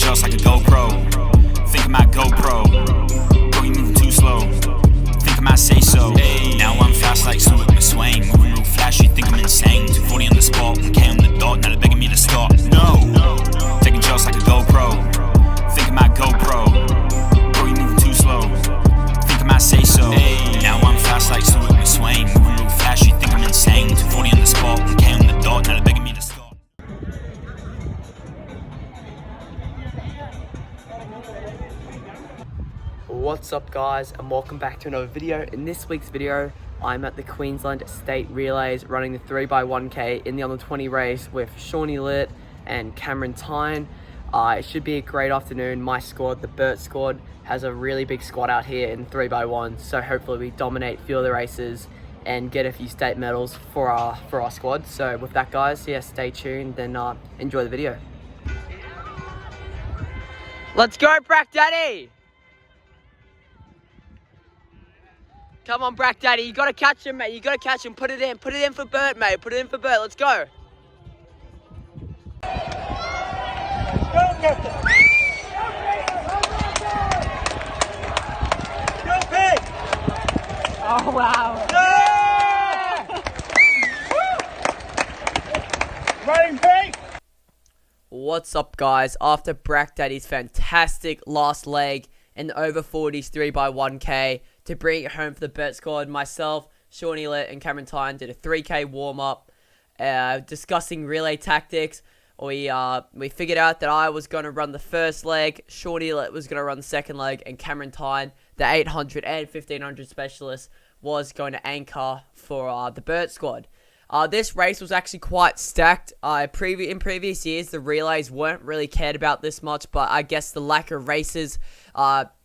just like a GoPro. Think I might GoPro. Bro, you moving too slow. Think I might say so. Now I'm fast like Stuart McSwain. Moving real fast, you think I'm insane. 240 on the spot, 1K on the dot. Now they're begging me to stop. No, taking just like a GoPro. Think I might GoPro. Bro, you moving too slow. Think I might say so. Now I'm fast like Stuart McSwain. Moving real fast, you think I'm insane. 240 on the spot, 1K on the dot. Now they're begging me to stop. What's up guys, and welcome back to another video. In this week's video, I'm at the Queensland State Relays running the 3x1k in the under 20 race with Shawnee Litt and Cameron Tyne. It should be a great afternoon. My squad, the BERT Squad, has a really big squad out here in 3x1, so hopefully we dominate a few of the races and get a few state medals for our squad. So with that guys, yeah, stay tuned and enjoy the video. Let's go, Brack Daddy! Come on, Brack Daddy, you gotta catch him, mate. You gotta catch him. Put it in for BERT, mate. Put it in for BERT. Let's go. Go, Captain. Go, Pig. Oh, wow. Yeah! Running, Pig. What's up, guys? After Brack Daddy's fantastic last leg in the over 40s 3x1k, to bring it home for the BERT Squad, myself, Shawnee Litt, and Cameron Tyne did a 3k warm-up, discussing relay tactics. We figured out that I was going to run the first leg, Shawnee Litt was going to run the second leg, and Cameron Tyne, the 800 and 1500 specialist, was going to anchor for the BERT Squad. This race was actually quite stacked. In previous years, the relays weren't really cared about this much, but I guess the lack of races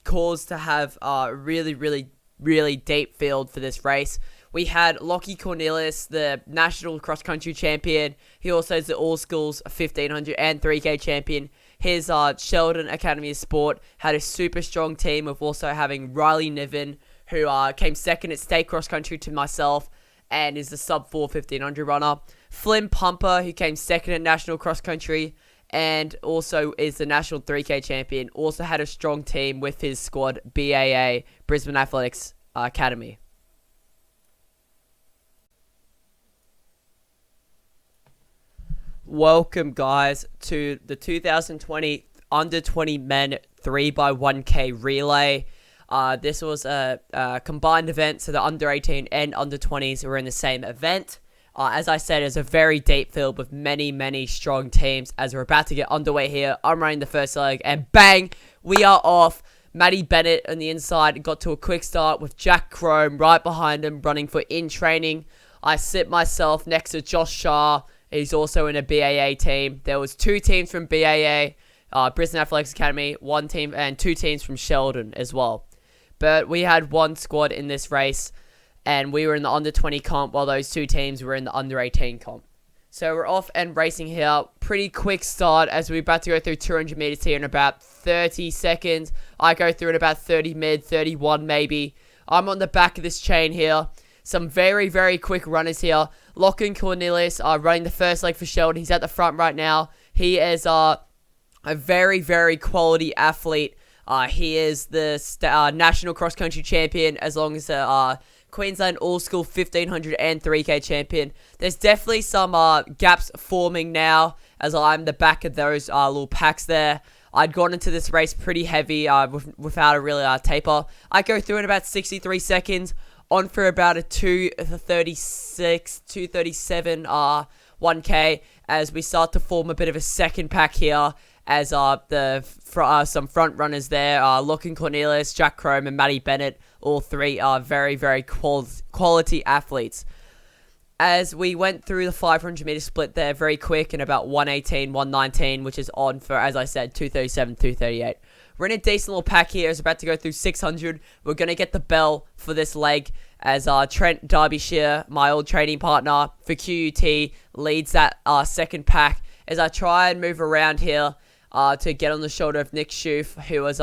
caused to have a really deep field for this race. We had Lockie Cornelius, the national cross-country champion. He also is the all-schools 1500 and 3k champion. His Sheldon Academy of Sport had a super strong team of also having Riley Niven, who came second at state cross-country to myself, and is the sub-4 1500 runner. Flynn Pumper, who came second at national cross-country, and also is the national 3k champion, also had a strong team with his squad, BAA, Brisbane Athletics Academy. Welcome, guys, to the 2020 under 20 men 3x1k relay. This was a combined event, so the under 18 and under 20s were in the same event. As I said, it's a very deep field with many strong teams. As we're about to get underway here, I'm running the first leg, and bang, we are off. Maddie Bennett on the inside got to a quick start with Jack Crome right behind him, running for in training. I sit myself next to Josh Shah. He's also in a BAA team. There was two teams from BAA, Brisbane Athletics Academy, one team, and two teams from Sheldon as well. But we had one squad in this race, and we were in the under 20 comp, while those two teams were in the under 18 comp. So we're off and racing here. Pretty quick start, as we're about to go through 200 meters here in about 30 seconds. I go through in about 30 mid, 31 maybe. I'm on the back of this chain here. Some very quick runners here. Lachlan Cornelius running the first leg for Sheldon. He's at the front right now. He is a very quality athlete. He is the national cross-country champion, as long as the Queensland all-school 1500 and 3k champion. There's definitely some gaps forming now, as I'm the back of those little packs there. I'd gone into this race pretty heavy without a really taper. I go through in about 63 seconds, on for about a 2:36, 2:37 1k, as we start to form a bit of a second pack here, as some front runners there, Lachlan Cornelius, Jack Crome, and Maddie Bennett, all three are very quality athletes. As we went through the 500 meter split there very quick in about 1:18, 1:19, which is on for, as I said, 2:37, 2:38. We're in a decent little pack here. It's about to go through 600. We're going to get the bell for this leg, as Trent Derbyshire, my old training partner for QUT, leads that second pack, as I try and move around here to get on the shoulder of Nick Schoof, who was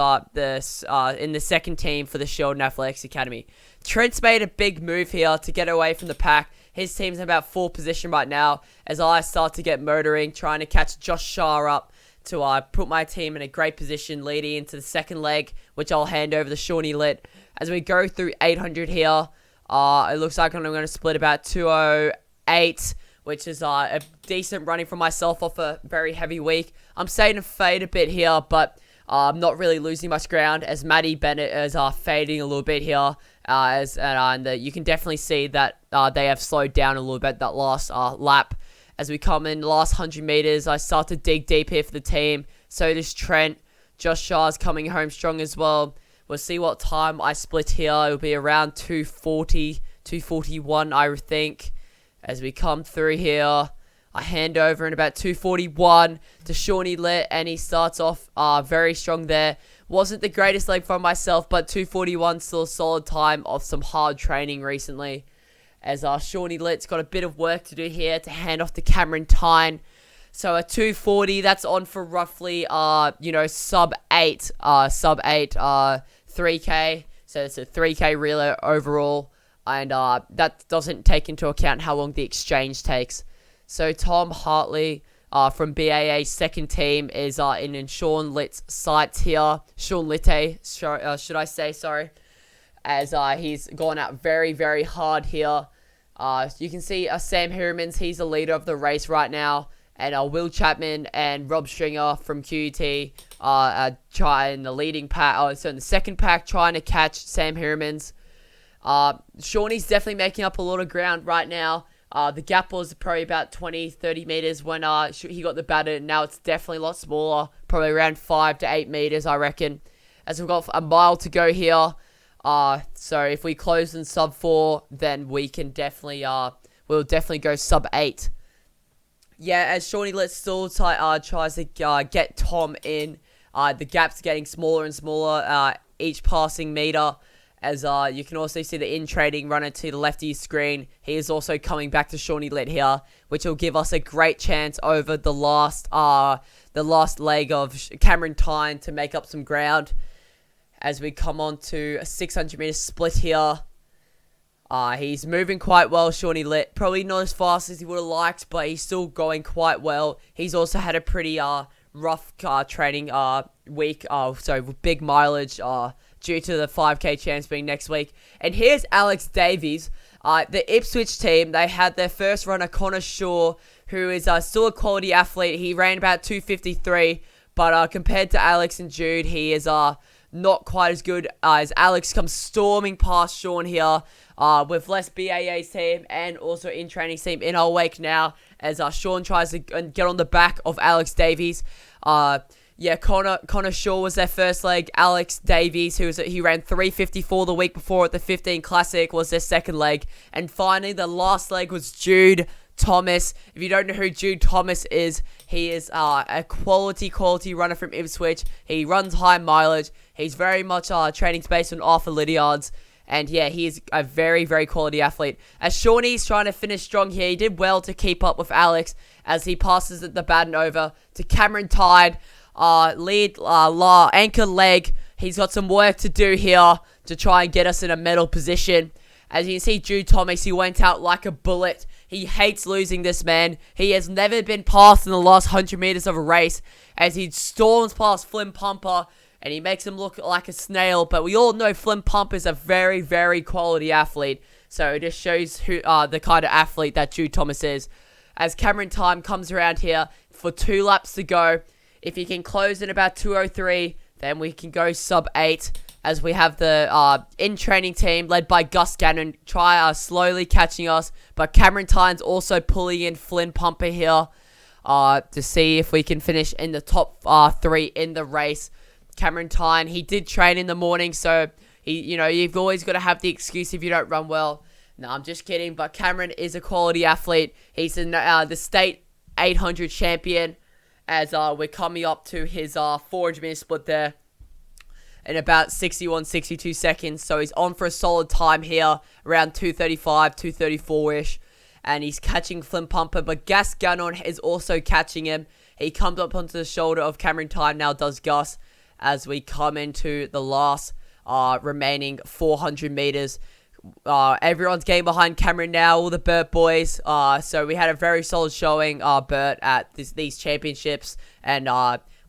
in the second team for the Sheldon Athletics Academy. Trent's made a big move here to get away from the pack. His team's in about 4th position right now, as I start to get motoring, trying to catch Josh Shah up to put my team in a great position leading into the second leg, which I'll hand over to Shawnee Lit. As we go through 800 here, it looks like I'm going to split about 208, which is a decent running for myself off a very heavy week. I'm starting to fade a bit here, but I'm not really losing much ground as Maddie Bennett is fading a little bit here. You can definitely see that they have slowed down a little bit that last lap. As we come in last 100 meters, I start to dig deep here for the team. So does Trent. Josh Shah's coming home strong as well. We'll see what time I split here. It'll be around 240, 241, I think. As we come through here, I hand over in about 241 to Shawnee Lit, and he starts off very strong there. Wasn't the greatest leg for myself, but 241 still a solid time of some hard training recently. As Shawnee Lit's got a bit of work to do here to hand off to Cameron Tyne. So a 240, that's on for roughly, sub 8, 3K. So it's a 3K relay overall. And that doesn't take into account how long the exchange takes. So Tom Hartley from BAA's second team is in Sean Litt's sights here. Sean Litte, should I say, sorry. As he's gone out very, very hard here. You can see Sam Hirmans, he's the leader of the race right now. And Will Chapman and Rob Stringer from QUT trying the leading pack. So in the second pack, trying to catch Sam Hirmans. Shawnee's definitely making up a lot of ground right now. The gap was probably about 20-30 meters when he got the batter, and now it's definitely a lot smaller, probably around 5 to 8 meters, I reckon. As we've got a mile to go here, so if we close in sub 4, then we can definitely we'll definitely go sub 8. Yeah, as Shawnee Lit still tries to get Tom in, the gap's getting smaller and smaller each passing meter. As you can also see the in-trading runner to the left of your screen. He is also coming back to Shawnee Lit here, which will give us a great chance over the last leg of Cameron Tyne to make up some ground. As we come on to a 600-meter split here. He's moving quite well, Shawnee Lit. Probably not as fast as he would have liked, but he's still going quite well. He's also had a pretty rough training week, with big mileage due to the 5K chance being next week. And here's Alex Davies. The Ipswich team, they had their first runner, Connor Shaw, who is still a quality athlete. He ran about 253, but compared to Alex and Jude, he is not quite as good as Alex comes storming past Sean here with less BAA's team and also in training team in our wake now as Sean tries to get on the back of Alex Davies. Connor Shaw was their first leg. Alex Davies, he ran 354 the week before at the 15 Classic, was their second leg. And finally, the last leg was Jude Thomas. If you don't know who Jude Thomas is, he is a quality runner from Ipswich. He runs high mileage. He's very much training based on Arthur Lydiard's. And yeah, he is a very, very quality athlete. As Shawnee's trying to finish strong here, he did well to keep up with Alex as he passes the baton over to Cameron Tyne. Anchor leg. He's got some work to do here to try and get us in a medal position. As you can see, Jude Thomas, he went out like a bullet. He hates losing, this man. He has never been passed in the last 100 meters of a race as he storms past Flynn Pumper and he makes him look like a snail. But we all know Flynn Pumper is a very, very quality athlete. So it just shows who the kind of athlete that Jude Thomas is. As Cameron Tyne comes around here for 2 laps to go. If he can close in about 2:03, then we can go sub 8. As we have the in-training team led by Gus Gannon slowly catching us. But Cameron Tyne's also pulling in Flynn Pumper here to see if we can finish in the top 3 in the race. Cameron Tyne, he did train in the morning, so you've always got to have the excuse if you don't run well. No, I'm just kidding, but Cameron is a quality athlete. He's the state 800 champion. As we're coming up to his 400-meter split there in about 61-62 seconds. So he's on for a solid time here, around 2:35, 2:34-ish. And he's catching Flynn Pumper, but Gus Gannon is also catching him. He comes up onto the shoulder of Cameron Tyne, now does Gus, as we come into the last remaining 400 meters. Everyone's getting behind Cameron now, all the BERT boys. So we had a very solid showing, BERT, at these championships. And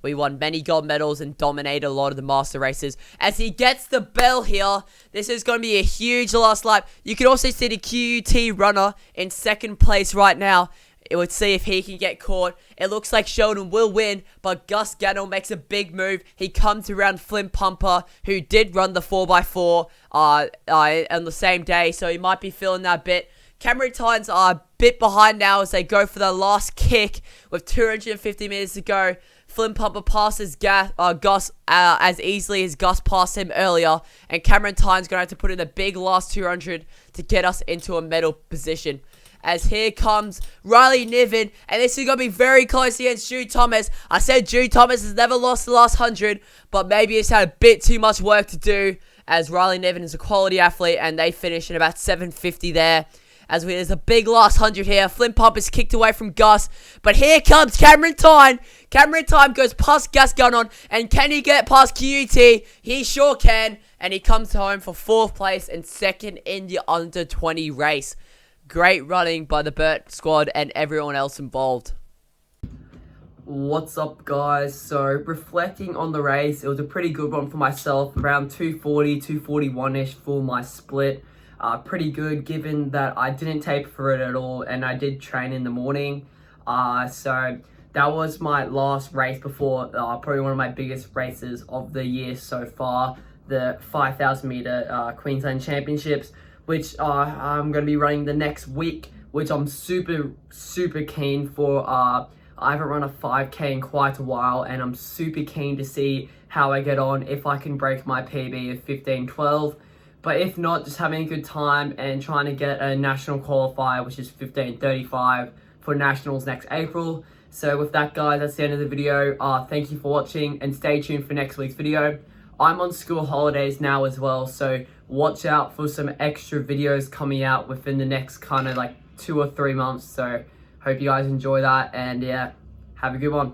We won many gold medals and dominated a lot of the master races. As he gets the bell here, this is going to be a huge last lap. You can also see the QUT runner in second place right now. It would see if he can get caught. It looks like Sheldon will win, but Gus Gannell makes a big move. He comes around Flynn Pumper, who did run the 4x4 on the same day, so he might be feeling that bit. Cameron Tynes are a bit behind now as they go for the last kick with 250 meters to go. Flynn Pumper passes Gus as easily as Gus passed him earlier, and Cameron Tynes going to have to put in a big last 200 to get us into a medal position. As here comes Riley Niven, and this is going to be very close against Jude Thomas. I said Jude Thomas has never lost the last 100, but maybe he's had a bit too much work to do, as Riley Niven is a quality athlete, and they finish in about 750 there. As there's a big last 100 here. Flynn Pumper's kicked away from Gus, but here comes Cameron Tyne. Cameron Tyne goes past Gus Gunnon, and can he get past QUT? He sure can, and he comes home for 4th place and 2nd in the under 20 race. Great running by the BERT squad and everyone else involved. What's up, guys? So, reflecting on the race, it was a pretty good one for myself. Around 240, 241-ish for my split. Pretty good given that I didn't taper for it at all and I did train in the morning. So, that was my last race before probably one of my biggest races of the year so far. The 5,000 meter Queensland Championships, which I'm going to be running the next week, which I'm super keen for. I haven't run a 5K in quite a while, and I'm super keen to see how I get on, if I can break my PB of 15:12. But if not, just having a good time and trying to get a national qualifier, which is 15:35 for nationals next April. So with that, guys, that's the end of the video. Thank you for watching, and stay tuned for next week's video. I'm on school holidays now as well, so watch out for some extra videos coming out within the next kind of like 2 or 3 months. So hope you guys enjoy that, and yeah, have a good one.